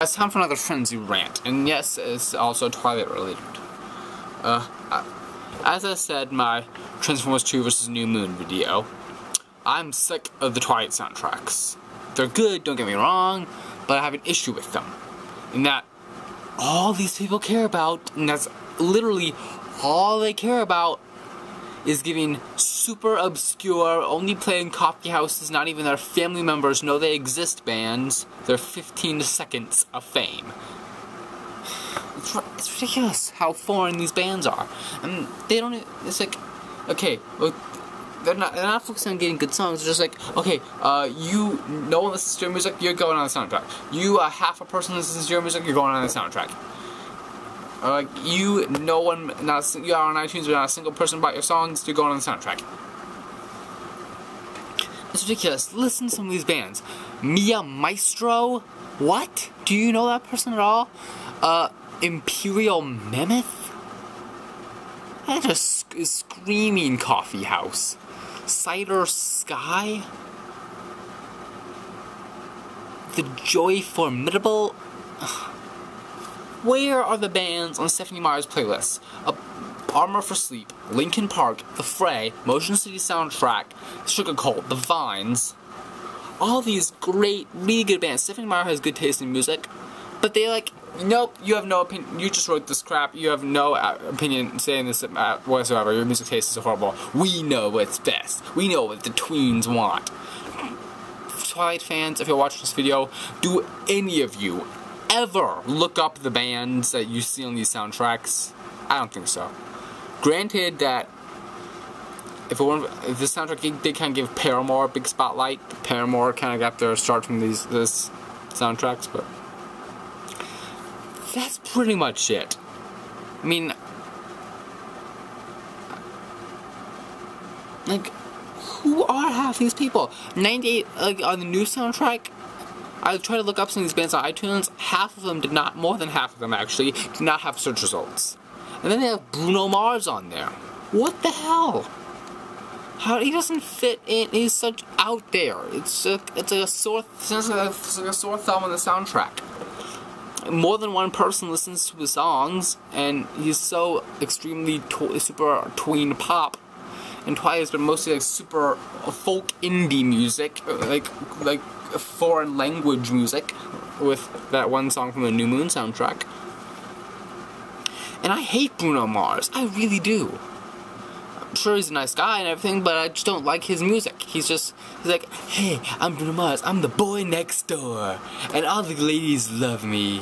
It's time for another frenzy rant, and yes, it's also Twilight related. As I said in my Transformers 2 vs. New Moon video, I'm sick of the Twilight soundtracks. They're good, don't get me wrong, but I have an issue with them. In that, all these people care about, and that's literally all they care about, is giving super obscure, only playing coffee houses, not even their family members know they exist bands, their 15 seconds of fame. It's ridiculous how foreign these bands are. And they don't, it's like, okay, well, they're not focusing on getting good songs. They're just like, okay, no one listens to your music, you're going on the soundtrack. You, half a person listens to your music, you're going on the soundtrack. You're on iTunes, but not a single person bought your songs, you're going on the soundtrack. It's ridiculous. Listen to some of these bands. Mia Maestro? What? Do you know that person at all? Imperial Mammoth? That's just a screaming coffee house. Cider Sky? The Joy Formidable? Where are the bands on Stephanie Meyer's playlist? Armor for Sleep, Linkin Park, The Fray, Motion City Soundtrack, Sugar Cult, The Vines. All these great, really good bands. Stephanie Meyer has good taste in music, but they like, nope, you have no opinion, you just wrote this crap, you have no opinion saying this whatsoever, your music taste is horrible. We know what's best. We know what the tweens want. Twilight fans, if you're watching this video, do any of you ever look up the bands that you see on these soundtracks? I don't think so. Granted that if this soundtrack did kind of give Paramore a big spotlight, Paramore kind of got their start from this soundtracks, but that's pretty much it. I mean, like, who are half these people? 98, like, on the new soundtrack, I tried to look up some of these bands on iTunes. Half of them did not, more than half of them actually, did not have search results. And then they have Bruno Mars on there. What the hell? How he doesn't fit in? He's such out there. It's like a sore thumb on the soundtrack. More than one person listens to his songs, and he's so extremely super tween pop. And Twilight has been mostly like super folk indie music, like foreign language music, with that one song from the New Moon soundtrack. And I hate Bruno Mars. I really do. I'm sure he's a nice guy and everything, but I just don't like his music. He's like, hey, I'm Bruno Mars. I'm the boy next door, and all the ladies love me.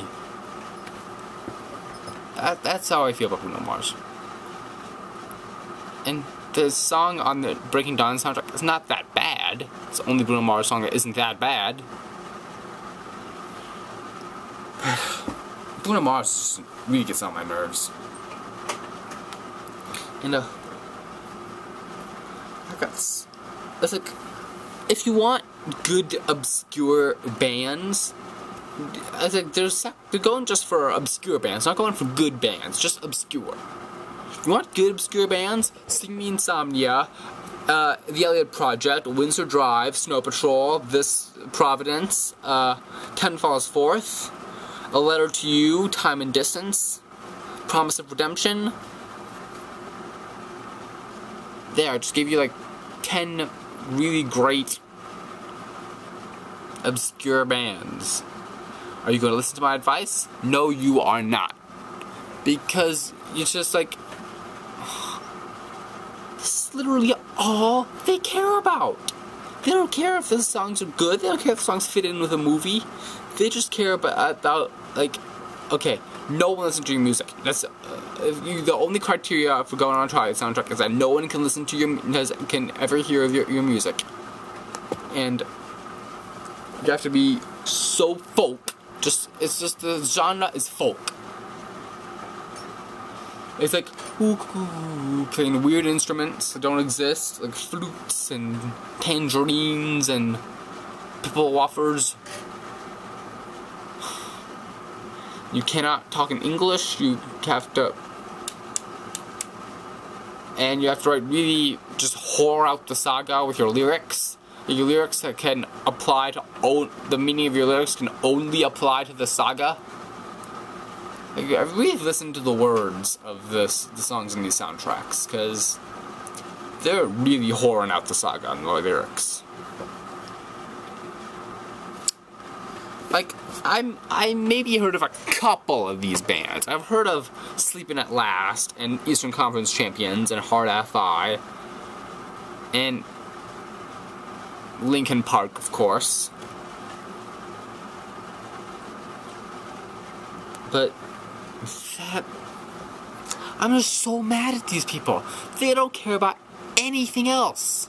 That's how I feel about Bruno Mars. And the song on the Breaking Dawn soundtrack is not that bad. It's the only Bruno Mars song that isn't that bad. Bruno Mars really gets on my nerves. And it's like, if you want good obscure bands, it's like they're going just for obscure bands, not going for good bands, just obscure. You want good obscure bands? Sing Me Insomnia, The Elliott Project, Windsor Drive, Snow Patrol, This Providence, 10 Falls Forth, A Letter to You, Time and Distance, Promise of Redemption. There, I just gave you like 10 really great obscure bands. Are you going to listen to my advice? No, you are not. Because it's just like, this is literally all they care about. They don't care if the songs are good. They don't care if the songs fit in with a movie. They just care about like, okay, no one listens to your music. That's the only criteria for going on a Twilight soundtrack is that no one can listen to can ever hear your music, and you have to be so folk. It's just the genre is folk. It's like playing weird instruments that don't exist, like flutes and tangerines and pipple wafers. You cannot talk in English. You have to write really just whore out the saga with your lyrics. your lyrics can apply to the meaning of your lyrics can only apply to the saga. Like, I really listened to the words of the songs in these soundtracks, because they're really whoring out the saga and the lyrics. Like, I maybe heard of a couple of these bands. I've heard of Sleeping at Last, and Eastern Conference Champions, and Hard FI, and Linkin Park, of course. But I'm just so mad at these people. They don't care about anything else.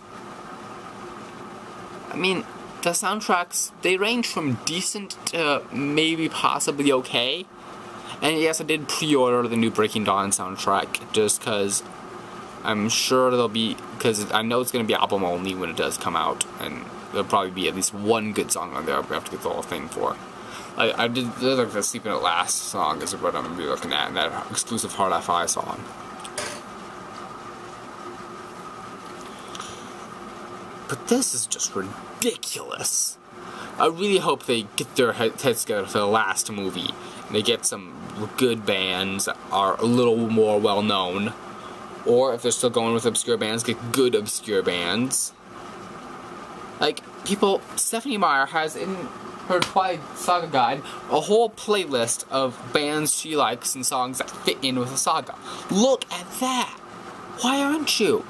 I mean, the soundtracks, they range from decent to maybe possibly okay. And yes, I did pre-order the new Breaking Dawn soundtrack just because I'm sure there'll be, because I know it's going to be album only when it does come out, and there'll probably be at least one good song on there I'll have to get the whole thing for. I did, there's like the Sleeping at Last song is what I'm going to be looking at, and that exclusive Hard FI song. But this is just ridiculous. I really hope they get their heads together for the last movie, and they get some good bands that are a little more well known. Or if they're still going with obscure bands, get good obscure bands. Like, Stephanie Meyer has in her Twilight Saga Guide a whole playlist of bands she likes and songs that fit in with the saga. Look at that! Why aren't you?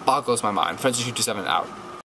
Boggles my mind. Frenzy 227 out.